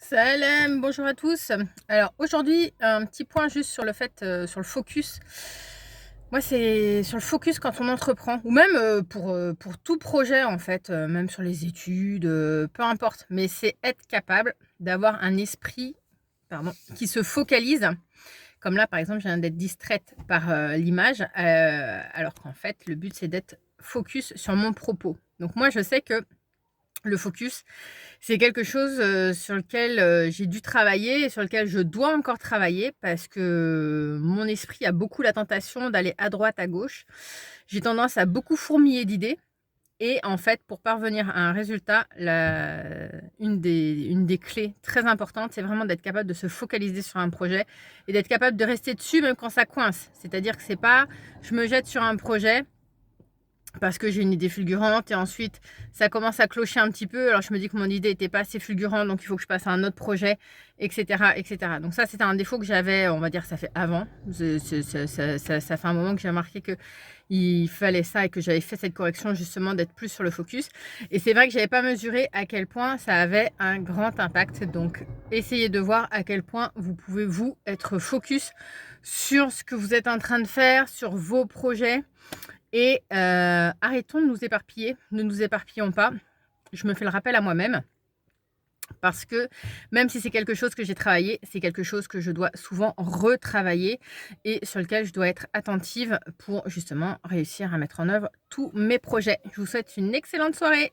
Salam, bonjour à tous. Alors aujourd'hui, un petit point juste sur le fait, sur le focus. Moi, c'est sur le focus quand on entreprend ou même, pour tout projet en fait, même sur les études, peu importe. Mais c'est être capable d'avoir un esprit, pardon, qui se focalise. Comme là, par exemple, je viens d'être distraite par, l'image, alors qu'en fait, le but, c'est d'être focus sur mon propos. Donc moi, je sais que le focus, c'est quelque chose, sur lequel, j'ai dû travailler et sur lequel je dois encore travailler parce que mon esprit a beaucoup la tentation d'aller à droite, à gauche. J'ai tendance à beaucoup fourmiller d'idées et en fait, pour parvenir à un résultat, la une des clés très importantes, c'est vraiment d'être capable de se focaliser sur un projet et d'être capable de rester dessus même quand ça coince. C'est-à-dire que c'est pas: je me jette sur un projet parce que j'ai une idée fulgurante et ensuite ça commence à clocher un petit peu. Alors je me dis que mon idée n'était pas assez fulgurante, donc il faut que je passe à un autre projet, etc., etc. Donc ça, c'était un défaut que j'avais, on va dire, ça fait avant. Ça fait un moment que j'ai remarqué que il fallait ça et que j'avais fait cette correction justement d'être plus sur le focus. Et c'est vrai que j'avais pas mesuré à quel point ça avait un grand impact. Donc essayez de voir à quel point vous pouvez vous être focus sur ce que vous êtes en train de faire, sur vos projets. Et arrêtons de nous éparpiller, ne nous éparpillons pas. Je me fais le rappel à moi-même parce que même si c'est quelque chose que j'ai travaillé, c'est quelque chose que je dois souvent retravailler et sur lequel je dois être attentive pour justement réussir à mettre en œuvre tous mes projets. Je vous souhaite une excellente soirée.